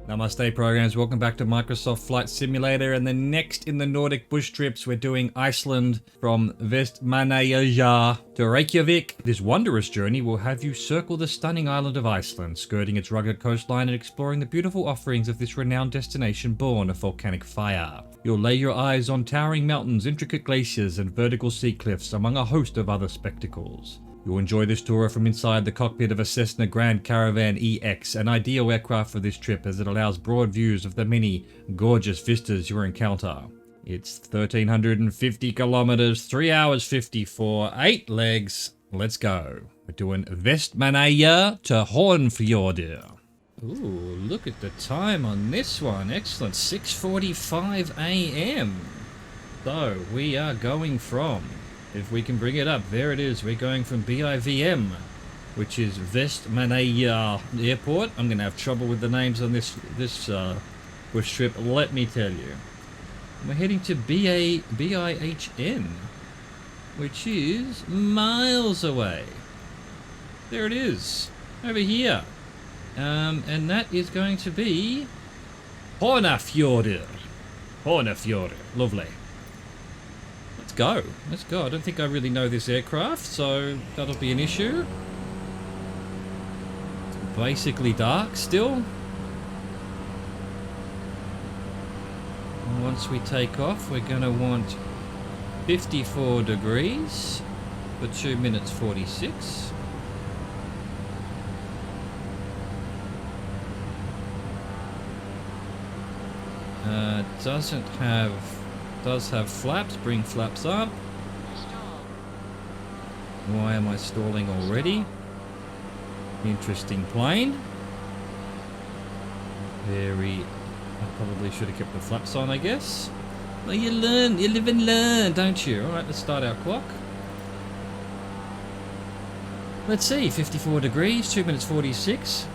Namaste programs, welcome back to Microsoft Flight Simulator, and then next in the Nordic bush trips we're doing Iceland from Vestmannaeyjar to Reykjavik. This wondrous journey will have you circle the stunning island of Iceland, skirting its rugged coastline and exploring the beautiful offerings of this renowned destination born of volcanic fire. You'll lay your eyes on towering mountains, intricate glaciers and vertical sea cliffs among a host of other spectacles. You'll enjoy this tour from inside the cockpit of a Cessna Grand Caravan EX, an ideal aircraft for this trip as it allows broad views of the many gorgeous vistas you'll encounter. It's 1,350 kilometers, 3 hours 54, 8 legs. Let's go. We're doing Vestmannaeyjar to Hornfjordur. Ooh, look at the time on this one. Excellent. 6:45 a.m. So we are going from... If we can bring it up, there it is. We're going from BIVM, which is Vestmannaeyjar Airport. I'm going to have trouble with the names on this bush trip, let me tell you. We're heading to BIHN, which is miles away. There it is, over here. And that is going to be Hornfjordur. Hornfjordur, lovely. Let's go. I don't think I really know this aircraft, so that'll be an issue. It's basically dark still. And once we take off, we're going to want 54 degrees for 2 minutes 46. Does have flaps. Bring flaps up. Why am I stalling already? Interesting plane. I probably should have kept the flaps on, I guess. Well, you live and learn, don't you? Alright, let's start our clock. Let's see, 54 degrees, 2 minutes 46.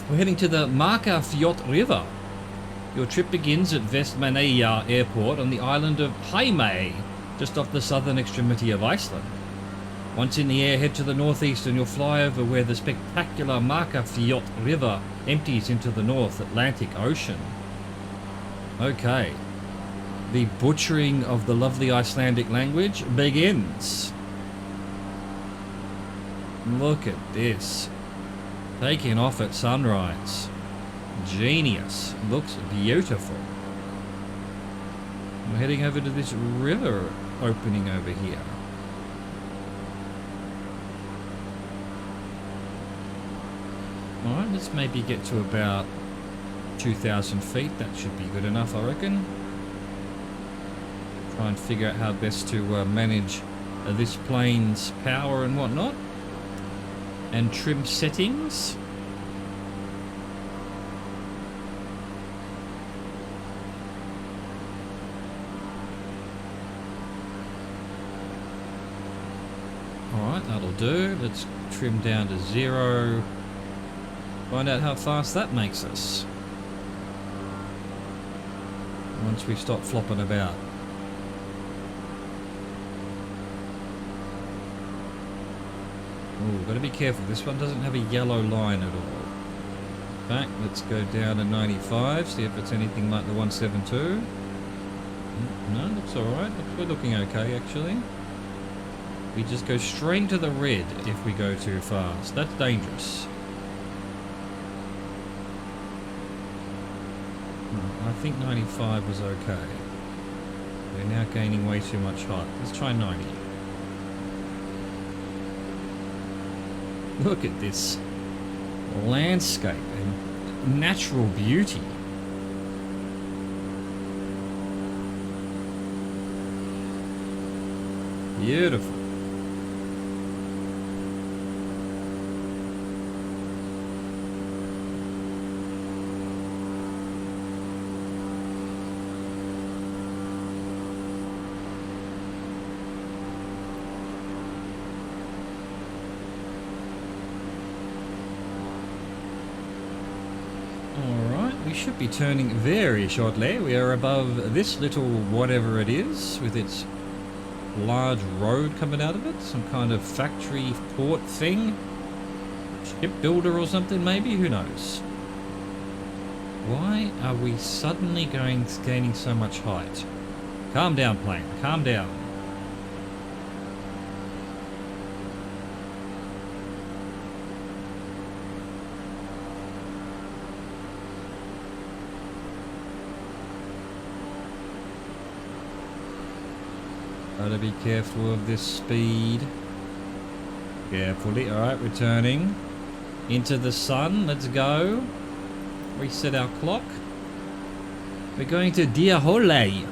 We're heading to the Markarfljót River. Your trip begins at Vestmannaeyjar Airport on the island of Heimaey, just off the southern extremity of Iceland. Once in the air, head to the northeast and you'll fly over where the spectacular Markarfljót River empties into the North Atlantic Ocean. Okay, the butchering of the lovely Icelandic language begins. Look at this. Taking off at sunrise. Genius. Looks beautiful. We're heading over to this river opening over here. Alright, let's maybe get to about 2,000 feet. That should be good enough, I reckon. Try and figure out how best to manage this plane's power and whatnot. And trim settings. Alright, that'll do. Let's trim down to 0. Find out how fast that makes us. Once we stop flopping about. Ooh, gotta be careful. This one doesn't have a yellow line at all. Back, let's go down to 95, see if it's anything like the 172. No, looks alright. We're looking okay, actually. We just go straight into the red if we go too fast. That's dangerous. I think 95 was okay. We're now gaining way too much height. Let's try 90. Look at this landscape and natural beauty. Beautiful. We should be turning very shortly. We are above this little whatever it is with its large road coming out of it. Some kind of factory port thing. Shipbuilder or something maybe, who knows. Why are we suddenly gaining so much height? Calm down, plane. Calm down. Gotta be careful of this speed. Carefully. Alright, returning. Into the sun. Let's go. Reset our clock. We're going to Diahole.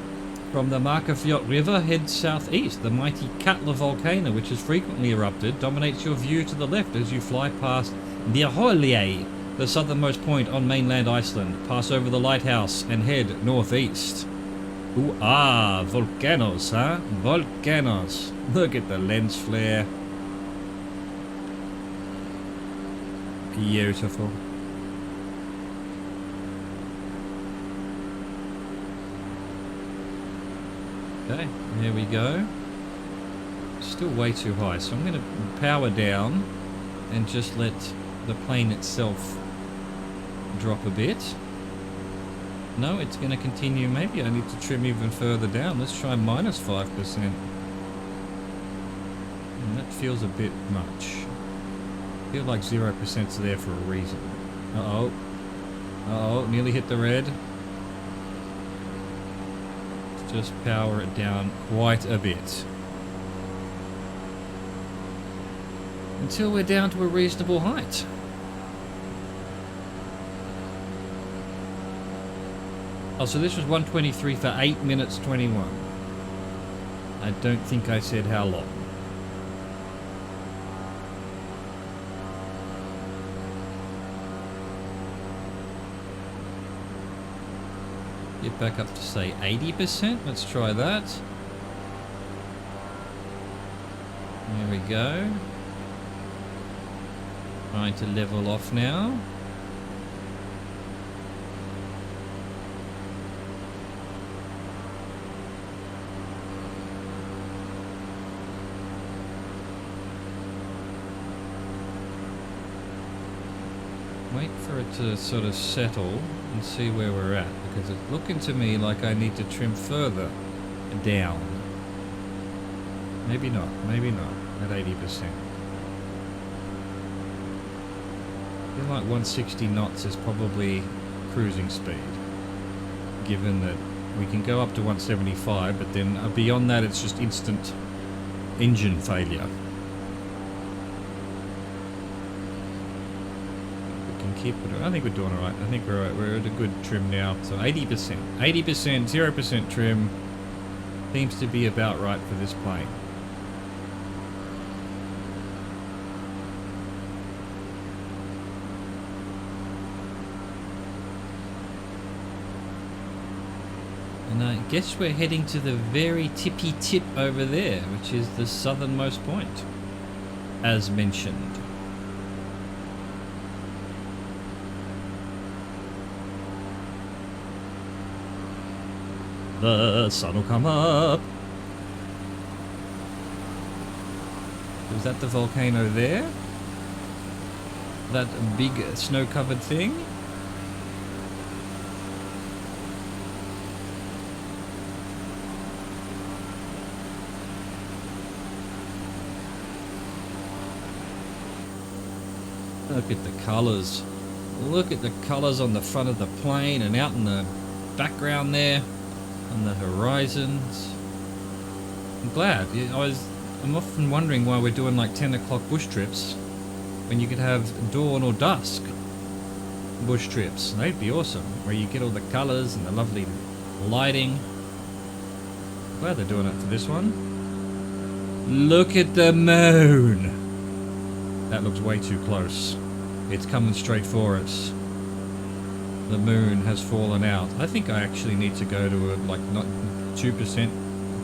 From the Markarfjord River, head southeast. The mighty Katla volcano, which has frequently erupted, dominates your view to the left as you fly past Diahole, the southernmost point on mainland Iceland. Pass over the lighthouse and head northeast. Ooh, ah, volcanoes, huh? Volcanoes. Look at the lens flare. Beautiful. Okay, there we go. Still way too high, so I'm going to power down and just let the plane itself drop a bit. No, it's going to continue. Maybe I need to trim even further down. Let's try minus 5%. And that feels a bit much. I feel like 0%'s there for a reason. Uh-oh. Uh-oh, nearly hit the red. Let's just power it down quite a bit. Until we're down to a reasonable height. Oh, so this was 123 for 8 minutes 21. I don't think I said how long. Get back up to say 80%. Let's try that. There we go. Trying to level off now. Wait for it to sort of settle and see where we're at, because it's looking to me like I need to trim further down. Maybe not at 80%. I feel like 160 knots is probably cruising speed, given that we can go up to 175, but then beyond that it's just instant engine failure. Keep it. I think we're doing alright. I think we're at a good trim now. So 80%. 80%, 0% trim seems to be about right for this plane. And I guess we're heading to the very tippy tip over there, which is the southernmost point, as mentioned. The sun will come up. Is that the volcano there? That big snow-covered thing? Look at the colours. Look at the colours on the front of the plane and out in the background there. On the horizons. I'm glad. I'm often wondering why we're doing like 10 o'clock bush trips when you could have dawn or dusk bush trips. They'd be awesome, where you get all the colours and the lovely lighting. Glad they're doing it for this one. Look at the moon. That looks way too close. It's coming straight for us. The moon has fallen out. I think I actually need to go to a, like, not 2%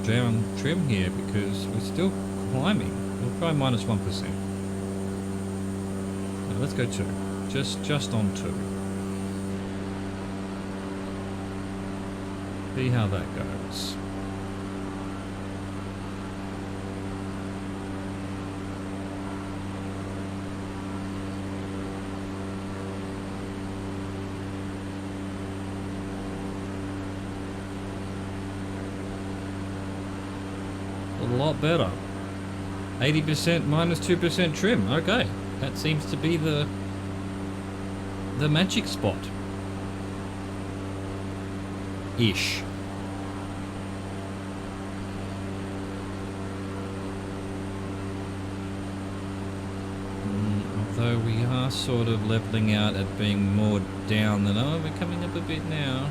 down trim here, because we're still climbing. We'll try minus 1%. No, let's go 2. Just on 2. See how that goes. lot better. 80% minus 2% trim. Okay, that seems to be the magic spot. Ish. Although we are sort of leveling out at being more down than... Oh, we're coming up a bit now.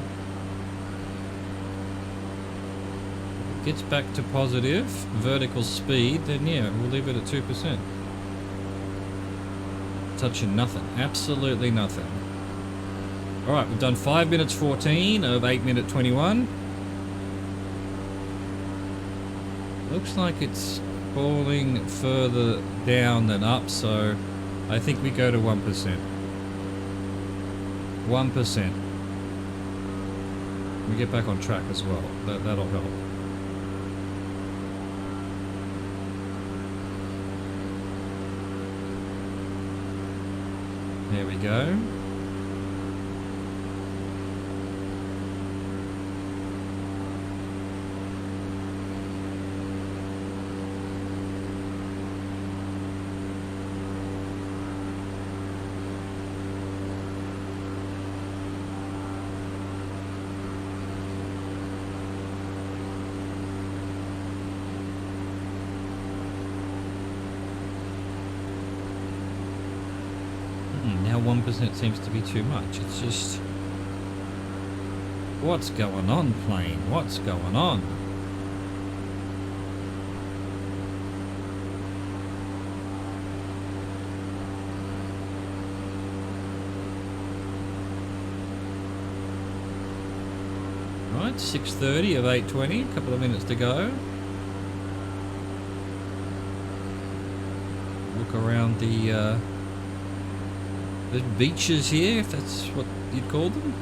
Gets back to positive vertical speed, then yeah, we'll leave it at 2%. Touching nothing. Absolutely nothing. Alright, we've done 5 minutes 14 of 8 minute 21. Looks like it's falling further down than up, so I think we go to 1%. 1%. We get back on track as well. That'll help. There we go. Now 1% seems to be too much. It's just... What's going on, plane? What's going on? Right, 6:30 of 8:20. A couple of minutes to go. Look around the beaches here, if that's what you'd call them.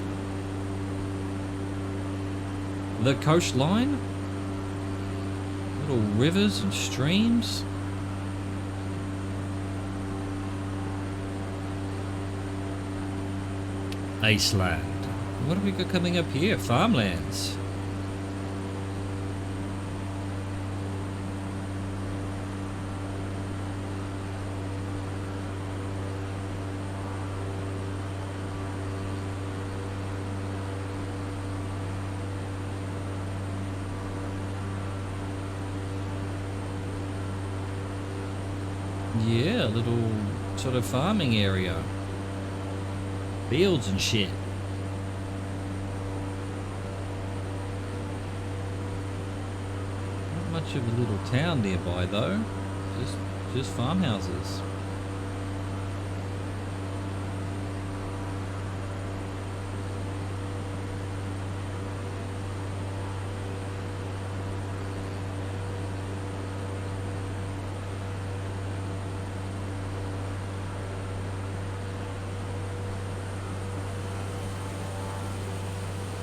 The coastline. Little rivers and streams. Iceland. What have we got coming up here? Farmlands. Yeah, a little sort of farming area. Fields and shit. Not much of a little town nearby though. Just farmhouses.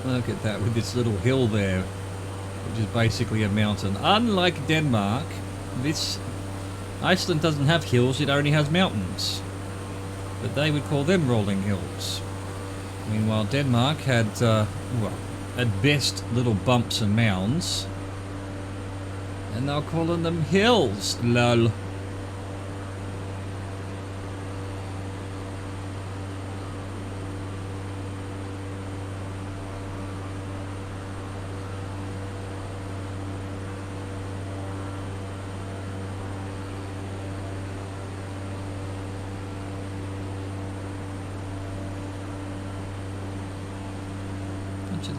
Look at that with this little hill there, which is basically a mountain. Unlike Denmark, Iceland doesn't have hills, it only has mountains. But they would call them rolling hills. Meanwhile, Denmark had, well, at best little bumps and mounds. And they're calling them hills, lol.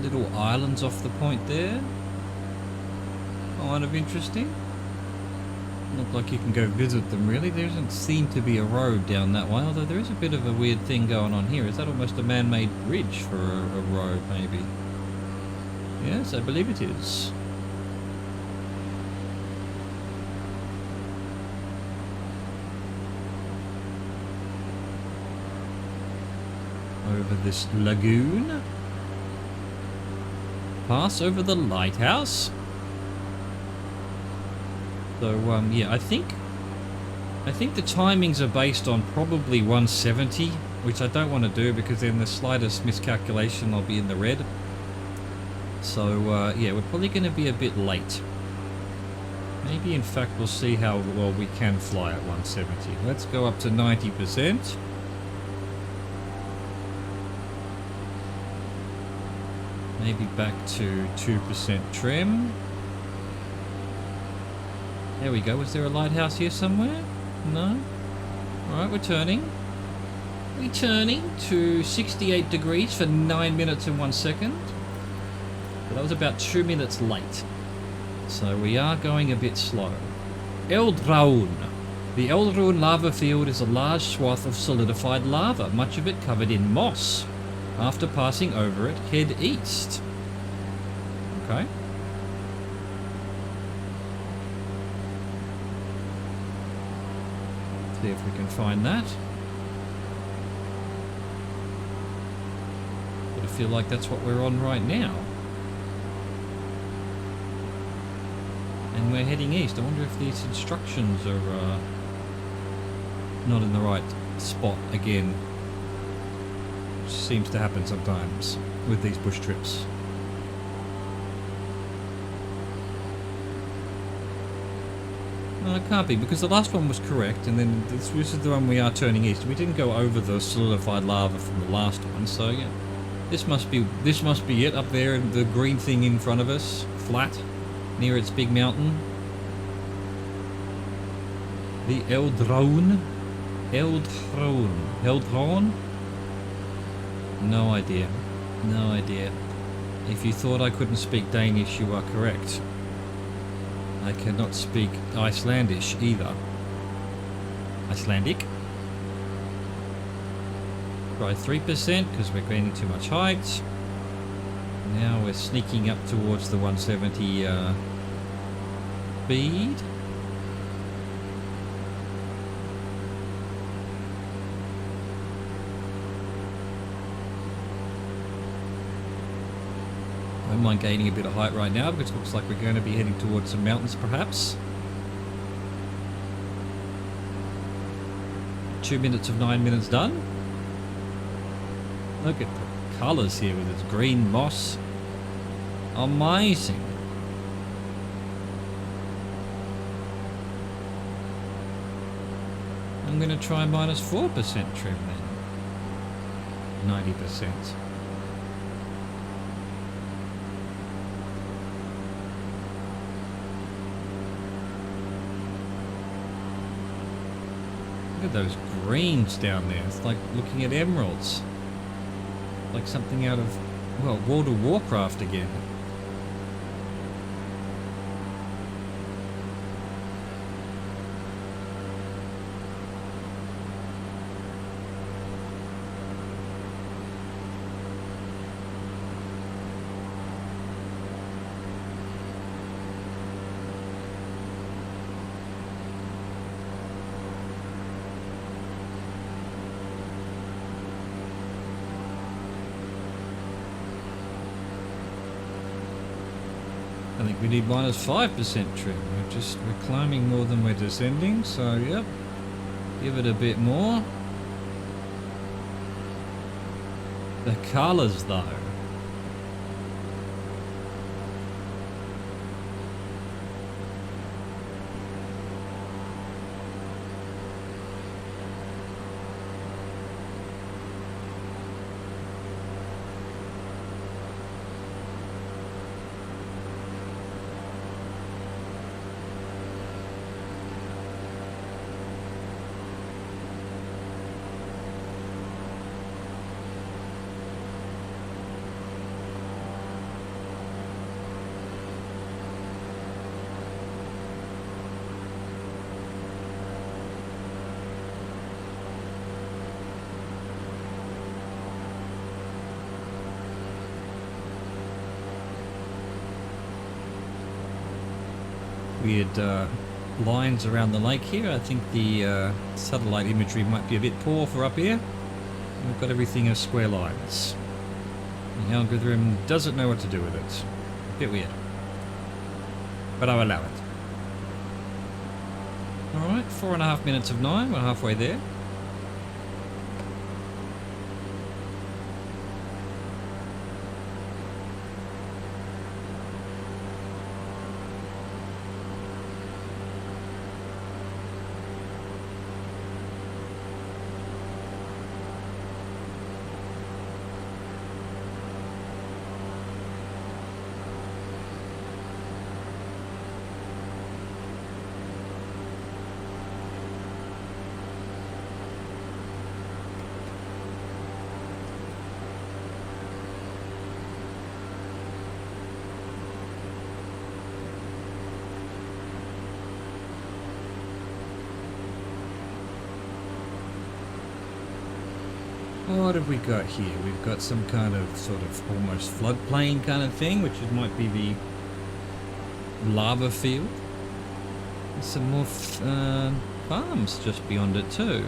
Little islands off the point there. Kind of interesting. Look like you can go visit them really. There doesn't seem to be a road down that way, although there is a bit of a weird thing going on here. Is that almost a man-made bridge for a road maybe? Yes, I believe it is. Over this lagoon. Pass over the lighthouse. So yeah, I think the timings are based on probably 170, which I don't want to do because then the slightest miscalculation I'll be in the red. So yeah, we're probably going to be a bit late. Maybe in fact we'll see how well we can fly at 170. Let's go up to 90%. Maybe back to 2% trim. There we go. Was there a lighthouse here somewhere? No? Alright, we're turning. We're turning to 68 degrees for 9 minutes and 1 second. But that was about 2 minutes late. So we are going a bit slow. Eldroun. The Eldroun lava field is a large swath of solidified lava, much of it covered in moss. After passing over it, head east. Okay. See if we can find that. But I feel like that's what we're on right now. And we're heading east. I wonder if these instructions are not in the right spot again. Which seems to happen sometimes with these bush trips. No, it can't be, because the last one was correct, and then this is the one we are turning east. We didn't go over the solidified lava from the last one, so yeah. This must be it up there, the green thing in front of us, flat, near its big mountain. The Eldroun? Eldroun? No idea. No idea. If you thought I couldn't speak Danish, you are correct. I cannot speak Icelandish either. Icelandic. Try 3% because we're gaining too much height. Now we're sneaking up towards the 170 speed. I don't mind gaining a bit of height right now because it looks like we're going to be heading towards some mountains perhaps. 2 minutes of 9 minutes done. Look at the colours here with its green moss. Amazing. I'm going to try minus 4% trim then. 90%. Look at those greens down there. It's like looking at emeralds. Like something out of, well, World of Warcraft again. I think we need minus 5% trim. We're climbing more than we're descending, so yep. Give it a bit more. The colours though. Weird lines around the lake here. I think the satellite imagery might be a bit poor for up here. We've got everything as square lines. The algorithm doesn't know what to do with it. A bit weird. But I'll allow it. Alright, 4.5 minutes of 9. We're halfway there. What have we got here? We've got some kind of sort of almost floodplain kind of thing, which might be the lava field. There's some more farms just beyond it too.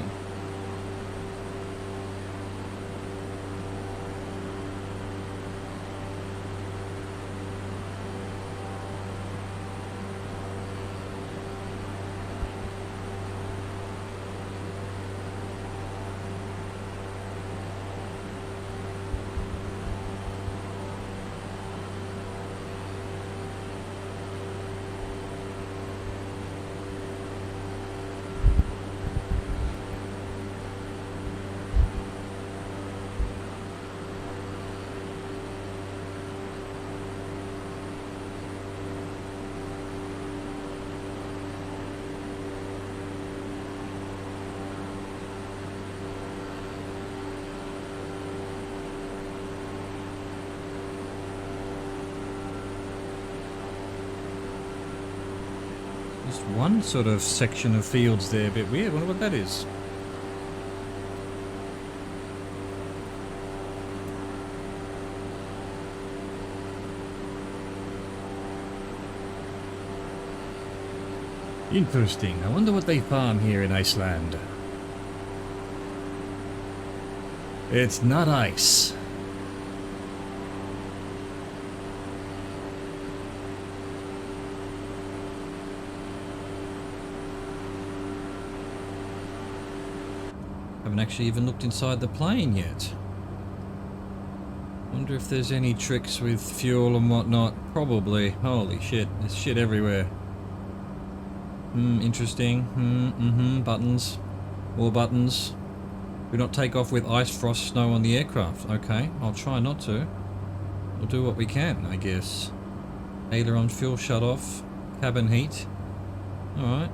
Just one sort of section of fields there, a bit weird. Wonder what that is. Interesting. I wonder what they farm here in Iceland. It's not ice. Haven't actually even looked inside the plane yet. Wonder if there's any tricks with fuel and whatnot. Probably. Holy shit, there's shit everywhere. Interesting. Buttons. More buttons. Do not take off with ice, frost, snow on the aircraft. Okay, I'll try not to. We'll do what we can, I guess. Aileron fuel shut off. Cabin heat. Alright.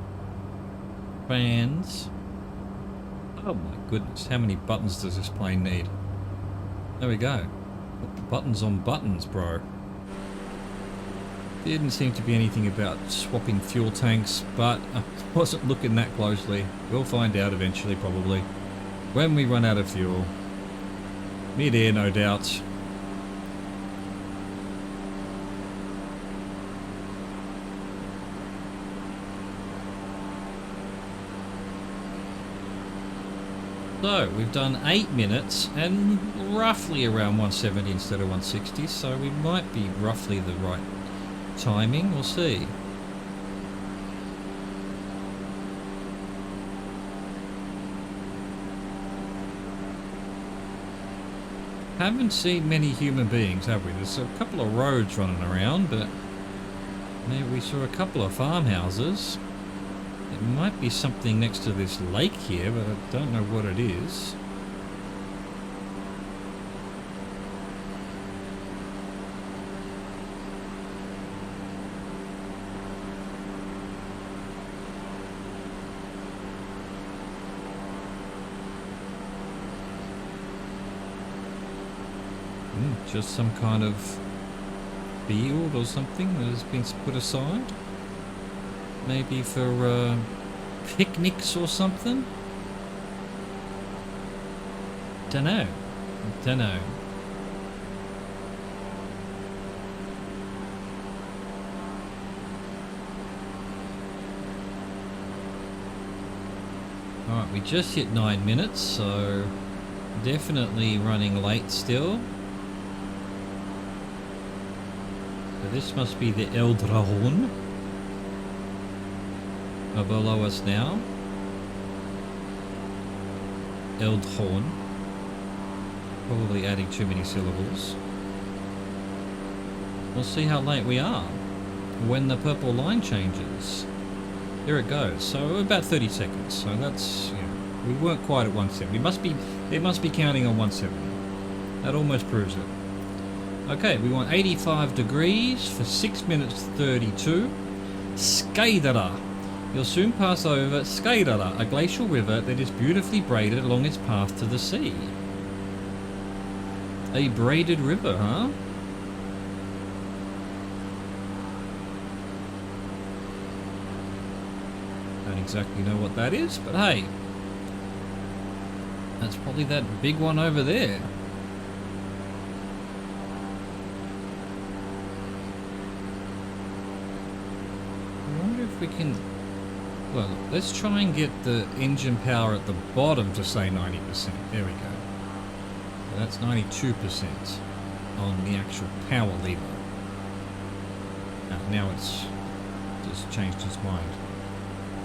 Fans. Oh my goodness, how many buttons does this plane need? There we go. Buttons on buttons, bro. Didn't seem to be anything about swapping fuel tanks, but I wasn't looking that closely. We'll find out eventually, probably. When we run out of fuel. Mid-air, no doubt. So, we've done 8 minutes and roughly around 170 instead of 160, so we might be roughly the right timing, we'll see. Haven't seen many human beings, have we? There's a couple of roads running around, but maybe we saw a couple of farmhouses. It might be something next to this lake here, but I don't know what it is. Just some kind of field or something that has been put aside. Maybe for picnics or something? Dunno. Dunno. Alright, we just hit 9 minutes, so definitely running late still. So this must be the Eldrehorn. Below us now. Eldhorn. Probably adding too many syllables. We'll see how late we are when the purple line changes. There it goes. So about 30 seconds. So that's, you know, we weren't quite at 170. It must be counting on 170. That almost proves it. Okay, we want 85 degrees for 6 minutes 32. Skeiðará. You'll soon pass over Skeiðará, a glacial river that is beautifully braided along its path to the sea. A braided river, huh? Don't exactly know what that is, but hey. That's probably that big one over there. I wonder if we can... Well, let's try and get the engine power at the bottom to say 90%. There we go. So that's 92% on the actual power lever. Now it's just changed its mind.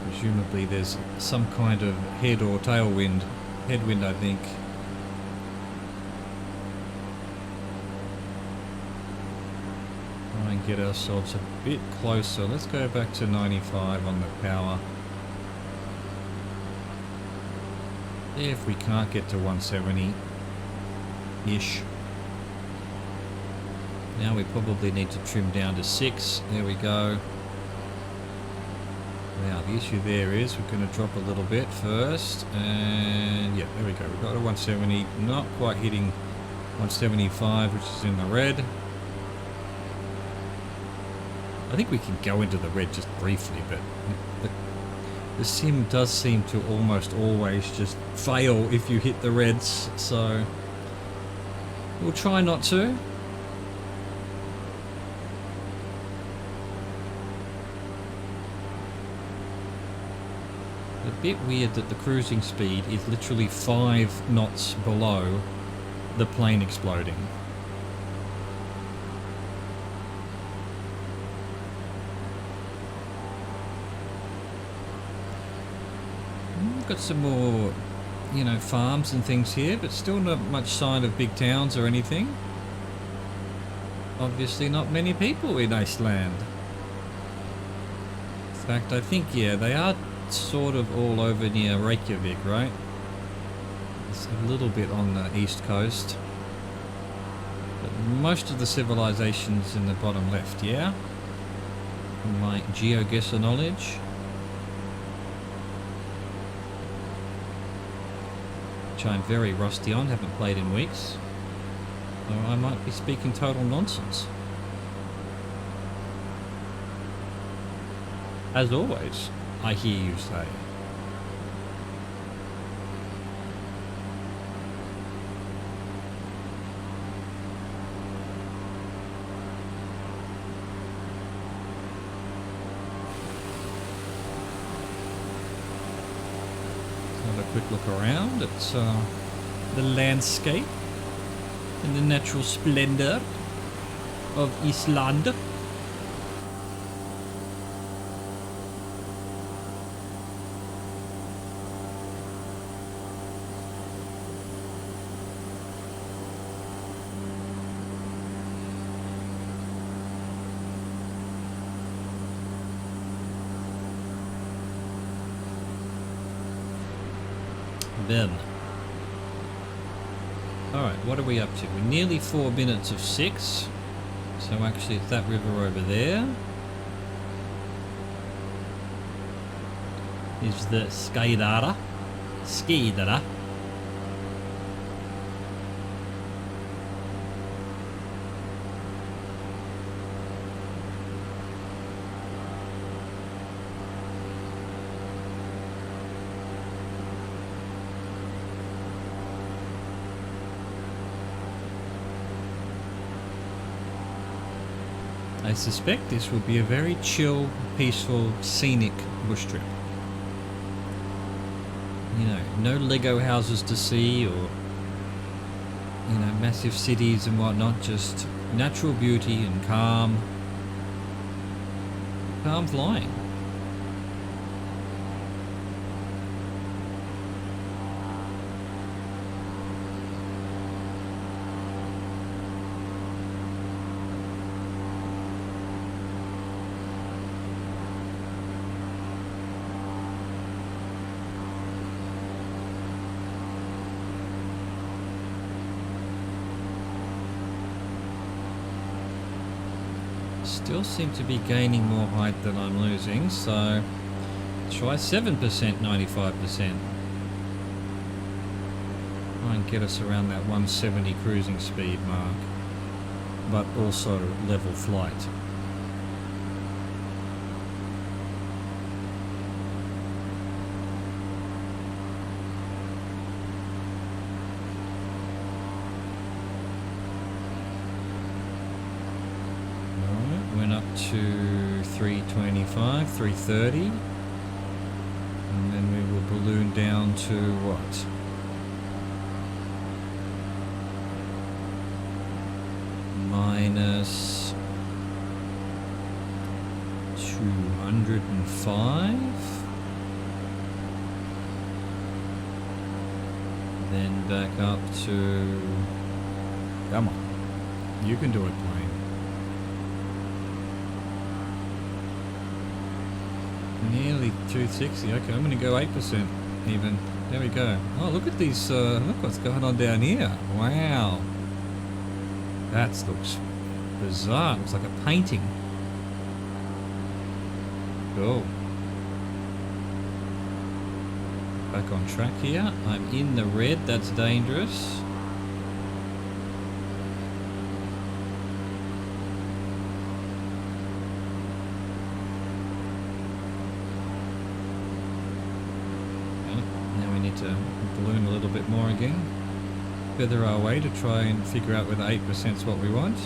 Presumably there's some kind of head or tailwind. Headwind, I think. Try and get ourselves a bit closer. Let's go back to 95 on the power. See if we can't get to 170-ish. Now we probably need to trim down to 6. There we go. Now the issue there is we're going to drop a little bit first. And yeah, there we go. We've got a 170. Not quite hitting 175, which is in the red. I think we can go into the red just briefly, but the sim does seem to almost always just fail if you hit the reds, so we'll try not to. A bit weird that the cruising speed is literally 5 knots below the plane exploding. Got some more, you know, farms and things here, but still not much sign of big towns or anything. Obviously not many people in Iceland. In fact, I think, yeah, they are sort of all over near Reykjavik, right? It's a little bit on the east coast. But most of the civilization's in the bottom left, yeah? From my GeoGuessr knowledge. Which I'm very rusty on, haven't played in weeks. So I might be speaking total nonsense. As always, I hear you say. Have a quick look around at the landscape and the natural splendor of Iceland. Then. Alright, what are we up to? We're nearly 4 minutes of 6. So actually it's that river over there. Is the Skidara. Skidara. I suspect this will be a very chill, peaceful, scenic bush trip. You know, no Lego houses to see or, you know, massive cities and whatnot, just natural beauty and calm flying. Still seem to be gaining more height than I'm losing, so try 7%, 95%. Try and get us around that 170 cruising speed mark, but also level flight. to 325, 330. And then we will balloon down to what? Minus 205. Then back up to... Come on. You can do it, plane. Nearly 260. Okay, I'm going to go 8% even. There we go. Oh, look at these. Look what's going on down here. Wow. That looks bizarre. Looks like a painting. Cool. Back on track here. I'm in the red. That's dangerous. To balloon a little bit more again, feather our way to try and figure out whether 8% is what we want.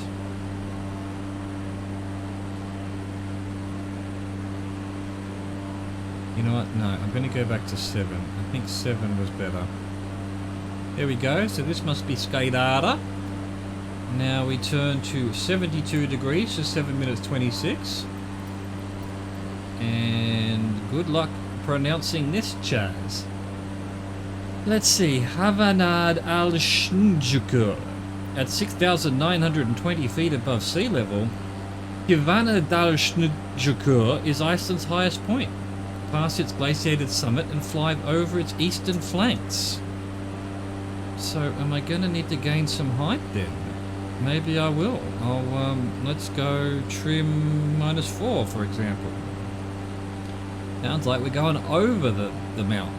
You know what? No, I'm going to go back to 7. I think 7 was better. There we go. So this must be Skadada. Now we turn to 72 degrees, so 7 minutes 26. And good luck pronouncing this, Chaz. Let's see, Havanad al-Shnjukur. At 6,920 feet above sea level, Havanad al-Shnjukur is Iceland's highest point. Pass its glaciated summit and fly over its eastern flanks. So, am I going to need to gain some height then? Maybe I will. Let's go trim -4, for example. Sounds like we're going over the mountain.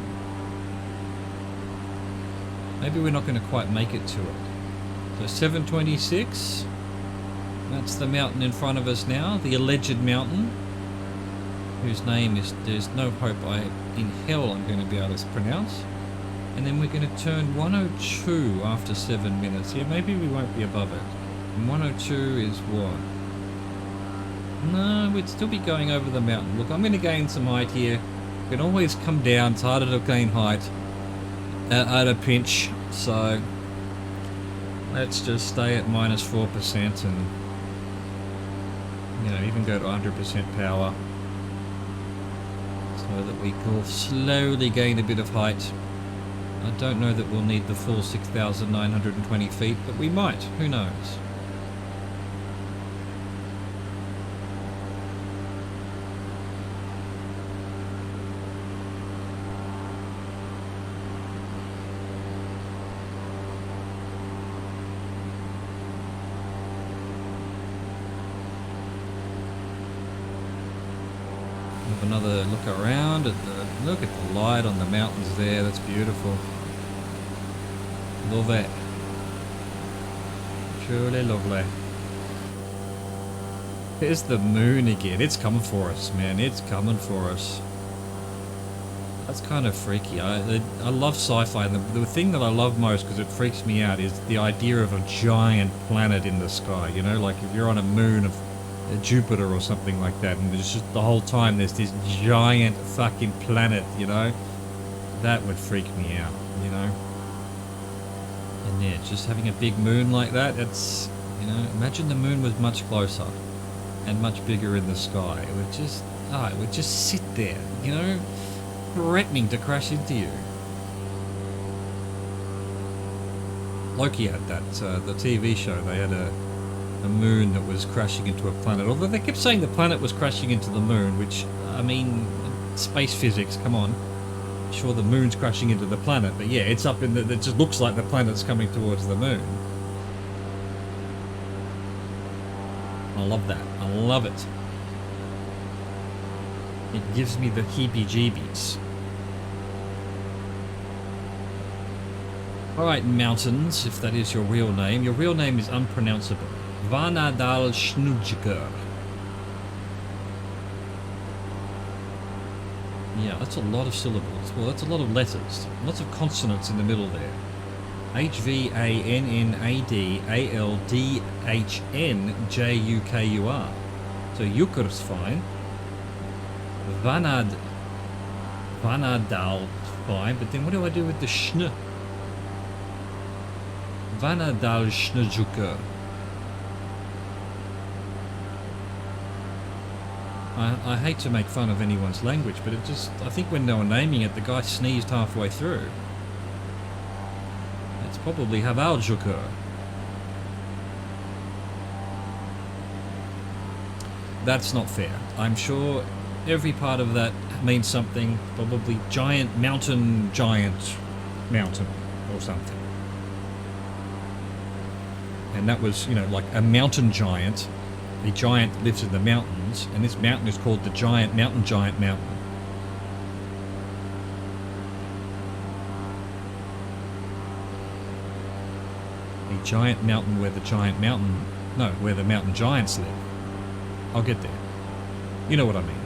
Maybe we're not going to quite make it to it. So 726. That's the mountain in front of us now. The alleged mountain. Whose name is... There's no hope in hell I'm going to be able to pronounce. And then we're going to turn 102 after 7 minutes. Yeah, maybe we won't be above it. And 102 is what? No, we'd still be going over the mountain. Look, I'm going to gain some height here. We can always come down. It's harder to gain height at a pinch, so let's just stay at -4% and, you know, even go to 100% power so that we will slowly gain a bit of height. I don't know that we'll need the full 6,920 feet, but we might, who knows. Another look around at look at the light on the mountains there. That's beautiful. Love it. Truly lovely. There's the moon again. It's coming for us, man. It's coming for us. That's kind of freaky. I love sci-fi. And the thing that I love most, because it freaks me out, is the idea of a giant planet in the sky. You know, like if you're on a moon of Jupiter or something like that, and there's just the whole time there's this giant fucking planet, you know, that would freak me out, you know. And yeah, just having a big moon like that, it's, you know, imagine the moon was much closer and much bigger in the sky. It would just sit there, you know, threatening to crash into you. Loki had that, the TV show, they had a moon that was crashing into a planet. Although they kept saying the planet was crashing into the moon, which, I mean, space physics, come on. Sure, the moon's crashing into the planet, but yeah, it's up in the... It just looks like the planet's coming towards the moon. I love that. I love it. It gives me the heebie-jeebies. Alright, mountains, if that is your real name. Your real name is unpronounceable. Vanadal Snujker. Yeah, that's a lot of syllables. Well, that's a lot of letters. Lots of consonants in the middle there. HVANNADALDHNJUKUR. So Juker's fine. Vanadal fine, but then what do I do with the schn? Vanadal Juker. I hate to make fun of anyone's language, but it just, I think when they were naming it, the guy sneezed halfway through. It's probably Havaljukur. That's not fair. I'm sure every part of that means something, probably giant mountain or something. And that was, you know, like a mountain giant. The giant lives in the mountains, and this mountain is called the Giant Mountain. The giant mountain where where the mountain giants live. I'll get there. You know what I mean.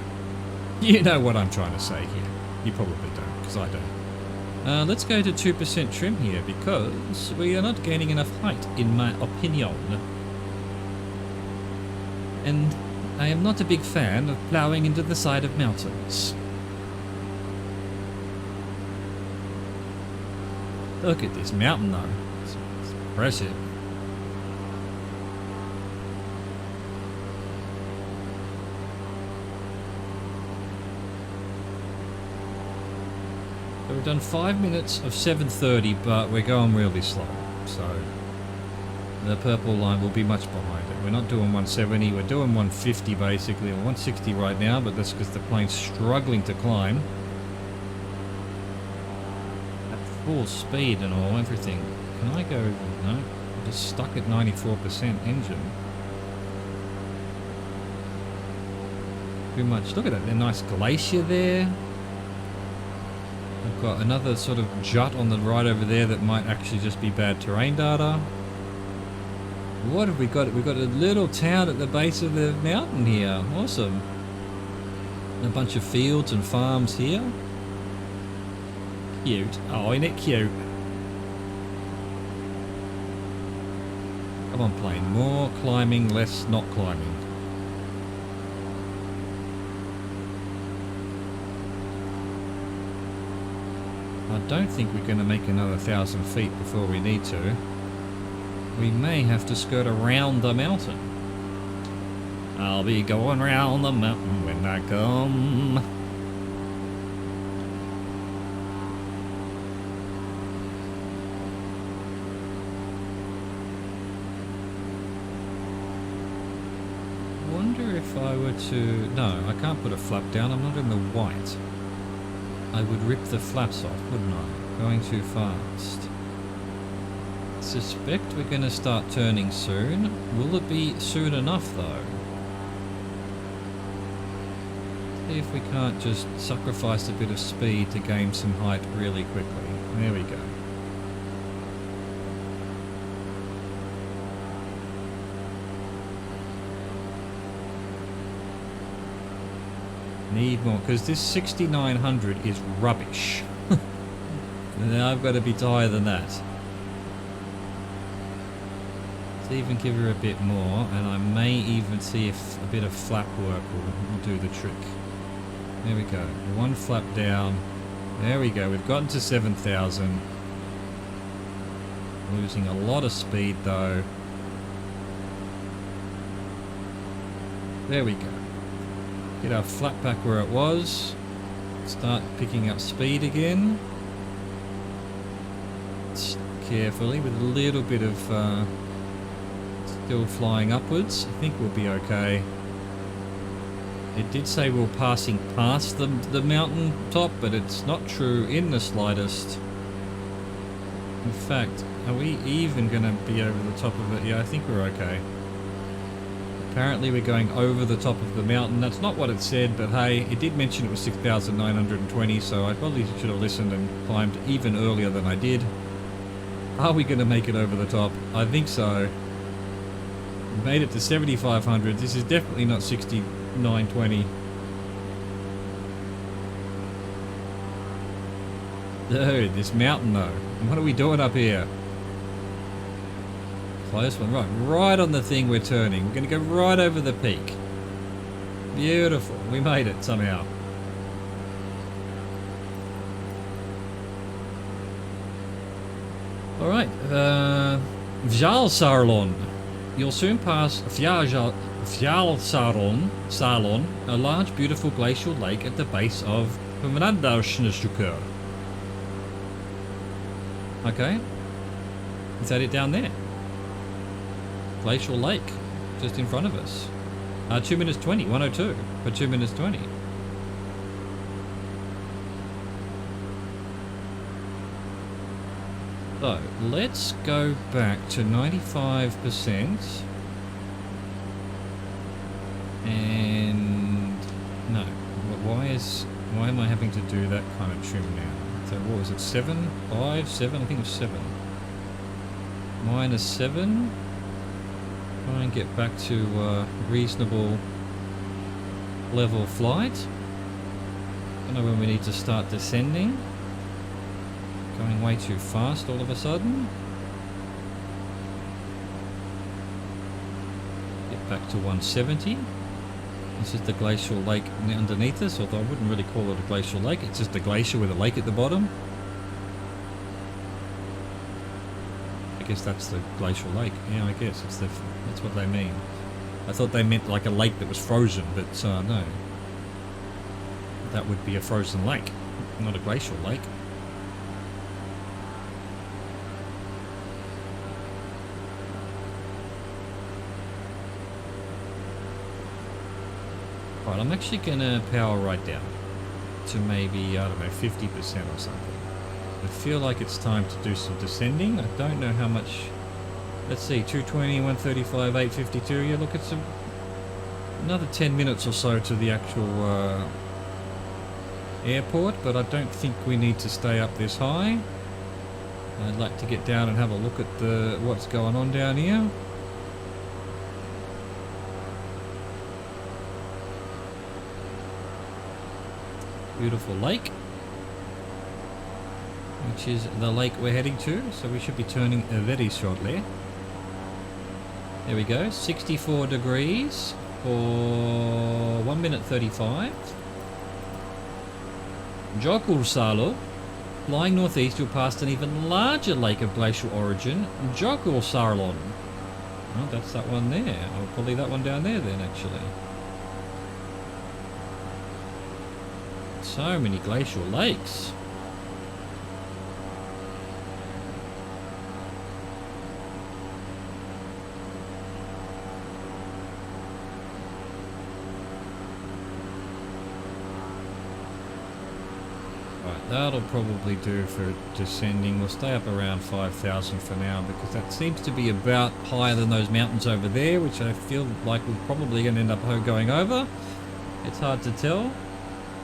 You know what I'm trying to say here. You probably don't, because I don't. Let's go to 2% trim here, because we are not gaining enough height, in my opinion. And I am not a big fan of ploughing into the side of mountains. Look at this mountain though. It's impressive. So we've done 5 minutes of 7:30, but we're going really slow. So the purple line will be much behind it. We're not doing 170, we're doing 150 basically, or 160 right now, but that's because the plane's struggling to climb. At full speed and all, everything. Can I go? No, I'm just stuck at 94% engine. Too much. Look at that, a nice glacier there. I've got another sort of jut on the right over there that might actually just be bad terrain data. What have we got? We've got a little town at the base of the mountain here. Awesome. And a bunch of fields and farms here. Cute. Oh, isn't it cute? Come on, plane. More climbing, less not climbing. I don't think we're going to make another 1,000 feet before we need to. We may have to skirt around the mountain. I'll be going round the mountain when I come. Wonder if I were to... No, I can't put a flap down. I'm not in the white. I would rip the flaps off, wouldn't I? Going too fast. Suspect we're going to start turning soon. Will it be soon enough though? See if we can't just sacrifice a bit of speed to gain some height really quickly. There we go. Need more, because this 6900 is rubbish. Now I've got to be higher than that. Let's even give her a bit more, and I may even see if a bit of flap work will do the trick. There we go. One flap down. There we go. We've gotten to 7,000. Losing a lot of speed though. There we go. Get our flap back where it was. Start picking up speed again. Carefully with a little bit of still flying upwards. I think we'll be okay. It did say we were passing past the mountain top, but it's not true in the slightest. In fact, are we even going to be over the top of it? Yeah, I think we're okay. Apparently we're going over the top of the mountain. That's not what it said, but hey, it did mention it was 6,920, so I probably should have listened and climbed even earlier than I did. Are we going to make it over the top? I think so. We made it to 7,500. This is definitely not 6,920. Dude, this mountain though. What are we doing up here? Close one, right on the thing we're turning. We're going to go right over the peak. Beautiful. We made it somehow. All right. Fjalsarlon. You'll soon pass Fjalsarlon, a large, beautiful glacial lake at the base of Mrandarsnushukur. Okay. Is that it down there? Glacial lake, just in front of us. 2 minutes 20, 102 for 2 minutes 20. So let's go back to 95%. And no, why am I having to do that kind of trim now? So what was it? 7, 5, 7? I think it was 7. -7. Try and get back to reasonable level flight. Don't know when we need to start descending. Going way too fast all of a sudden. Get back to 170. This is the glacial lake underneath us, although I wouldn't really call it a glacial lake. It's just a glacier with a lake at the bottom. I guess that's the glacial lake. Yeah, I guess that's what they mean. I thought they meant like a lake that was frozen, but no. That would be a frozen lake, not a glacial lake. Right, I'm actually gonna power right down to maybe, I don't know, 50% or something. I feel like it's time to do some descending. I don't know how much. Let's see, 220, 135, 852. Yeah, look, it's another 10 minutes or so to the actual airport, but I don't think we need to stay up this high. I'd like to get down and have a look at what's going on down here. Beautiful lake, which is the lake we're heading to, so we should be turning very shortly. There we go, 64 degrees for 1 minute 35. Jokulsalo. Flying northeast, you'll pass an even larger lake of glacial origin, Jokulsarlon. Oh, that's that one there. Or probably that one down there then, actually. So many glacial lakes. Right, that'll probably do for descending. We'll stay up around 5,000 for now because that seems to be about higher than those mountains over there, which I feel like we're probably going to end up going over. It's hard to tell.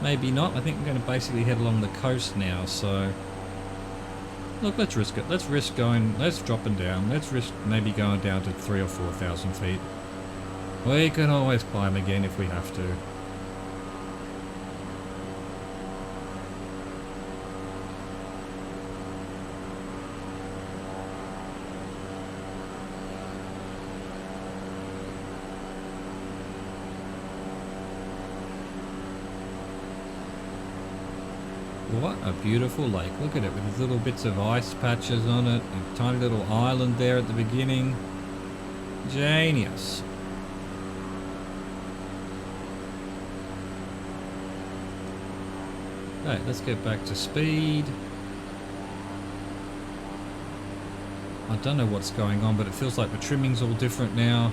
Maybe not. I think we're going to basically head along the coast now, so look, let's risk it. Let's risk going, let's dropping down. Let's risk maybe going down to 3,000 or 4,000 feet. We can always climb again if we have to. What a beautiful lake. Look at it with these little bits of ice patches on it. A tiny little island there at the beginning. Genius. Okay, let's get back to speed. I don't know what's going on, but it feels like the trimming's all different now.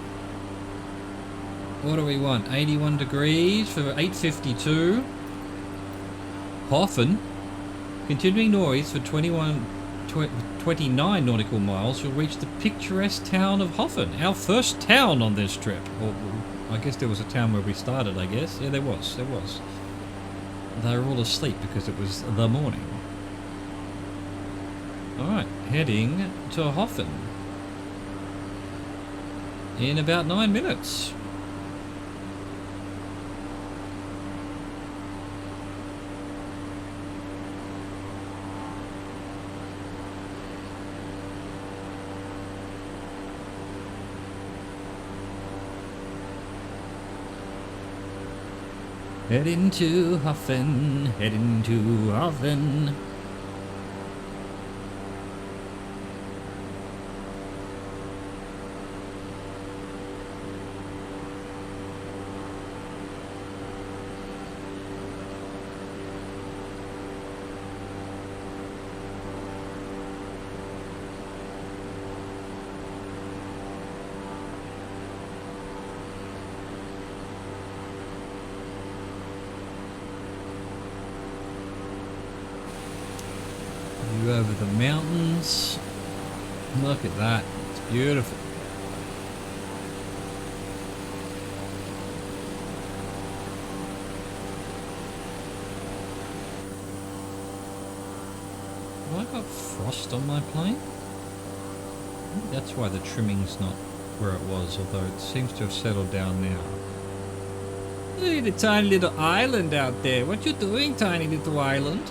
What do we want? 81 degrees for 852. Hoffen. Continuing northeast for 29 nautical miles, you'll reach the picturesque town of Hoffen, our first town on this trip. Or, I guess there was a town where we started, I guess. Yeah, there was. They were all asleep because it was the morning. Alright, heading to Hoffen in about 9 minutes. Heading to Huffin, heading to Huffin. View over the mountains. Look at that. It's beautiful. Have I got frost on my plane? I think that's why the trimming's not where it was, although it seems to have settled down now. Look at the tiny little island out there. What you doing, tiny little island?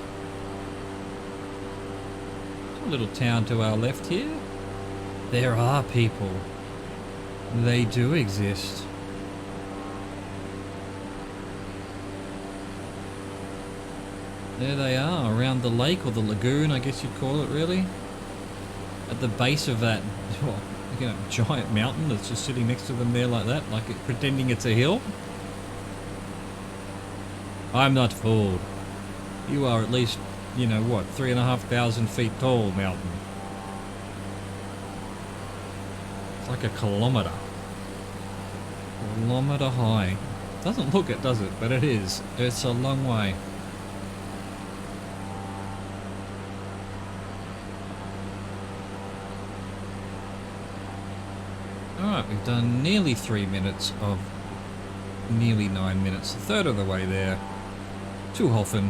Little town to our left here. There are people. They do exist. There they are, around the lake, or the lagoon, I guess you'd call it, really. At the base of that, giant mountain that's just sitting next to them there like that, like pretending it's a hill. I'm not fooled. You are at least, 3,500 feet tall mountain. It's like a kilometer. Kilometer high. Doesn't look it, does it? But it is. It's a long way. Alright, we've done nearly 3 minutes of nearly 9 minutes. A third of the way there. To Hoffen.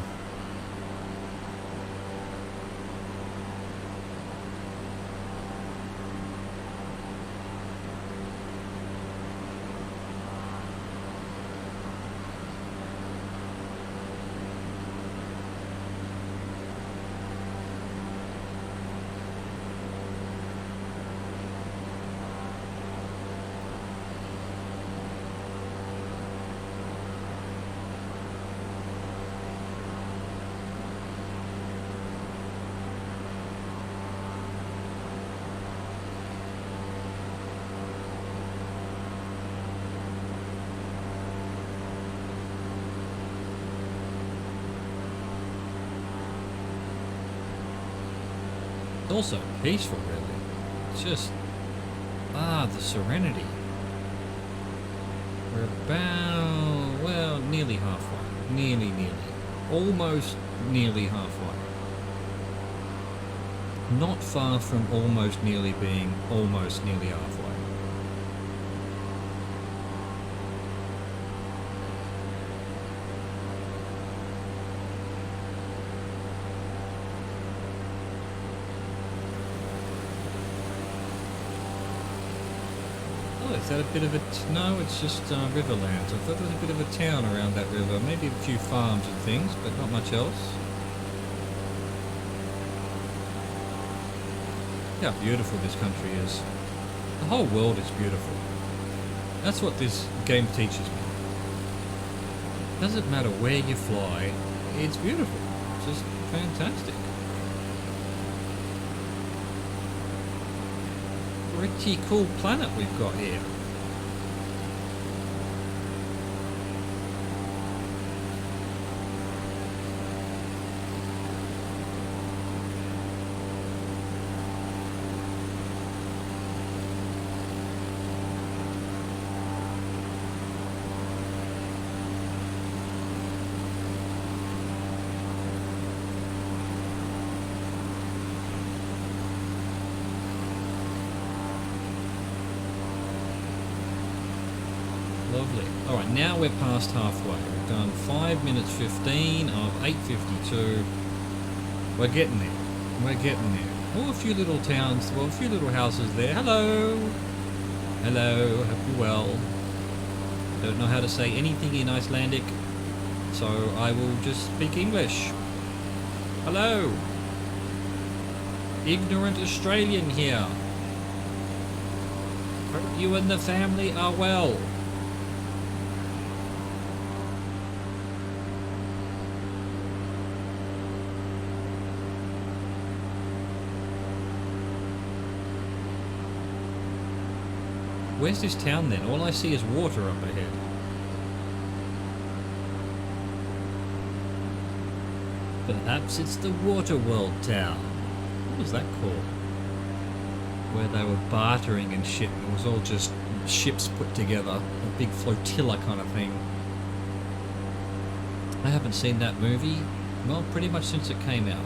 Also peaceful, really. It's just the serenity. We're about, well, nearly halfway. Nearly. Almost nearly halfway. Not far from almost nearly being almost nearly halfway. Is that a bit of a... No, it's just riverlands. I thought there was a bit of a town around that river. Maybe a few farms and things, but not much else. Look how beautiful this country is. The whole world is beautiful. That's what this game teaches me. Doesn't matter where you fly, it's beautiful. It's just fantastic. Pretty cool planet we've got here. Lovely. Alright, now we're past halfway. We've done 5 minutes 15 of 8:52. We're getting there. We're getting there. Oh, a few little towns, well, a few little houses there. Hello! Hello, hope you're well. Don't know how to say anything in Icelandic, so I will just speak English. Hello! Ignorant Australian here. Hope you and the family are well. Where's this town then? All I see is water up ahead. Perhaps it's the Waterworld town. What was that called? Where they were bartering and shit. It was all just ships put together. A big flotilla kind of thing. I haven't seen that movie, well, pretty much since it came out.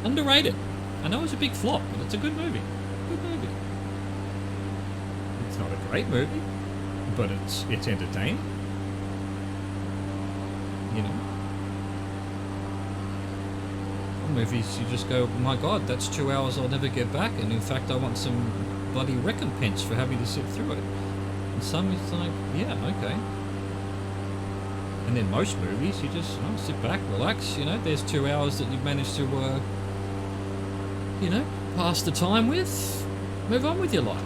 Underrated. I know it's a big flop, but it's a good movie. Good movie. It's not a great movie, but it's entertaining. You know. Some movies you just go, my god, that's 2 hours I'll never get back, and in fact I want some bloody recompense for having to sit through it. And some it's like, yeah, okay. And then most movies, you just sit back, relax, you know, there's 2 hours that you've managed to, you know, pass the time with, move on with your life.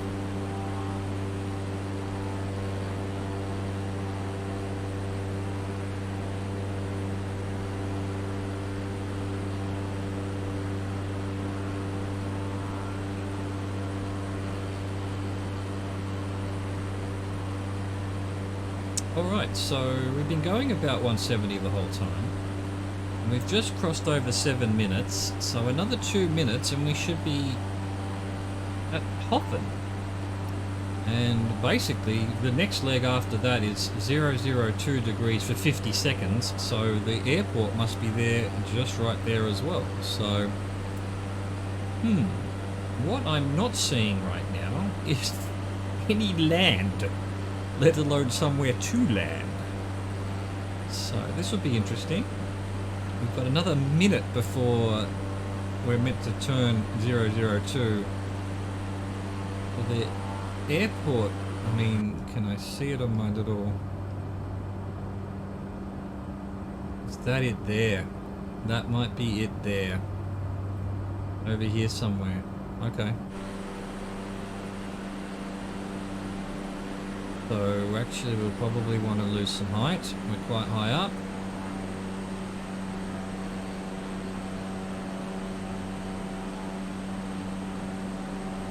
Alright, so we've been going about 170 the whole time. And we've just crossed over 7 minutes, so another 2 minutes and we should be at Hoffen. And basically, the next leg after that is 002 degrees for 50 seconds, so the airport must be there just right there as well. So, what I'm not seeing right now is any land, let alone somewhere to land. So this will be interesting. We've got another minute before we're meant to turn 002. For the airport, I mean, can I see it on my little... Is that it there? That might be it there. Over here somewhere. Okay. So actually we'll probably want to lose some height. We're quite high up.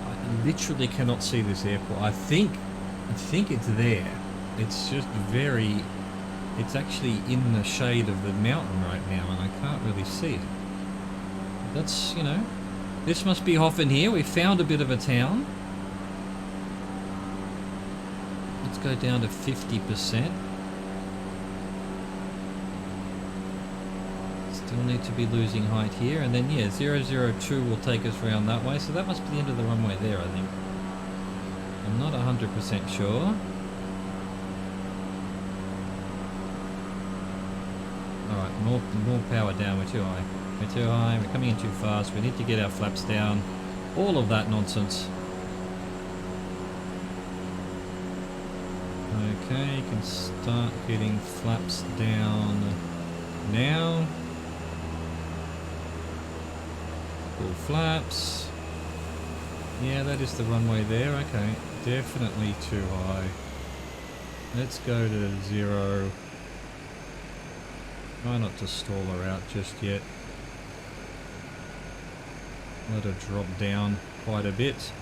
I literally cannot see this airport. I think it's there. It's just very... It's actually in the shade of the mountain right now and I can't really see it. That's, you know... This must be Hoffen here. We found a bit of a town. Let's go down to 50%. Still need to be losing height here. And then, yeah, 002 will take us around that way. So that must be the end of the runway there, I think. I'm not 100% sure. Alright, more power down. We're too high. We're too high. We're coming in too fast. We need to get our flaps down. All of that nonsense. Okay, you can start getting flaps down now. Full flaps. Yeah, that is the runway there. Okay, definitely too high. Let's go to 0. Try not to stall her out just yet. Let her drop down quite a bit.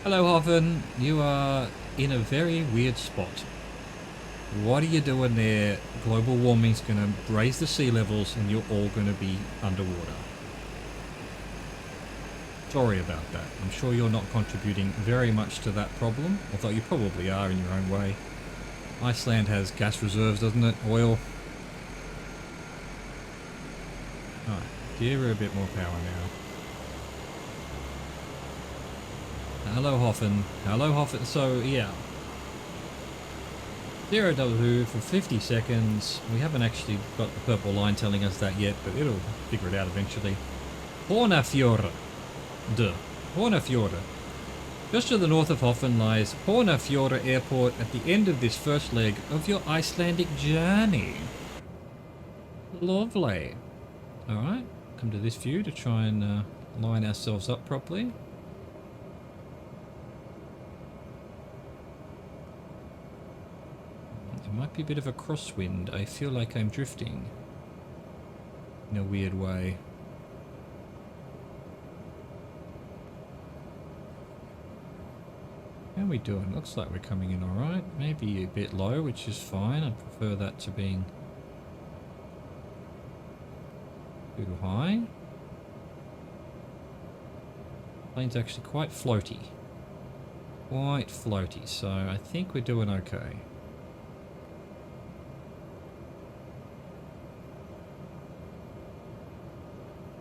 Hello, Hoffen. You are in a very weird spot. What are you doing there? Global warming's going to raise the sea levels and you're all going to be underwater. Sorry about that. I'm sure you're not contributing very much to that problem, although you probably are in your own way. Iceland has gas reserves, doesn't it? Oil. Alright, give her a bit more power now. Hello, Hoffen. Hello, Hoffen. So, yeah. 0W for 50 seconds. We haven't actually got the purple line telling us that yet, but it'll figure it out eventually. Hornafjord. Hornafjord. Just to the north of Hoffen lies Hornafjord Airport at the end of this first leg of your Icelandic journey. Lovely. Alright, come to this view to try and line ourselves up properly. Might be a bit of a crosswind. I feel like I'm drifting in a weird way. How are we doing? Looks like we're coming in alright. Maybe a bit low, which is fine. I prefer that to being too high. Plane's actually quite floaty. Quite floaty, so I think we're doing okay.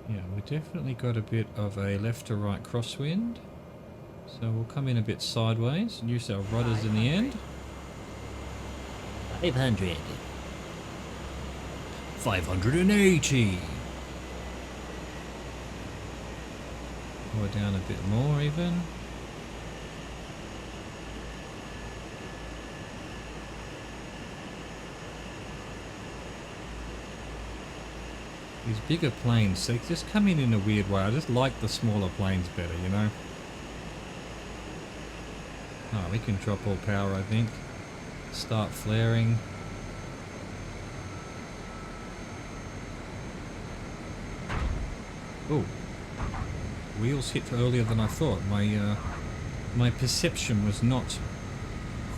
Yeah, we definitely got a bit of a left to right crosswind. So we'll come in a bit sideways and use our rudders in the end. 500. 580. Lower down a bit more even. These bigger planes, they just come in a weird way. I just like the smaller planes better, you know? Oh, we can drop all power, I think. Start flaring. Oh. Wheels hit earlier than I thought. My perception was not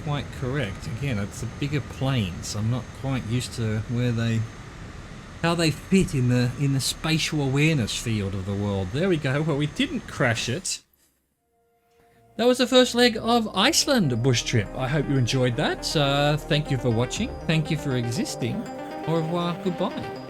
quite correct. Again, it's the bigger planes. I'm not quite used to how they fit in the spatial awareness field of the world. There we go. Well, we didn't crash it. That was the first leg of Iceland Bush Trip. I hope you enjoyed that. Thank you for watching. Thank you for existing. Au revoir. Goodbye.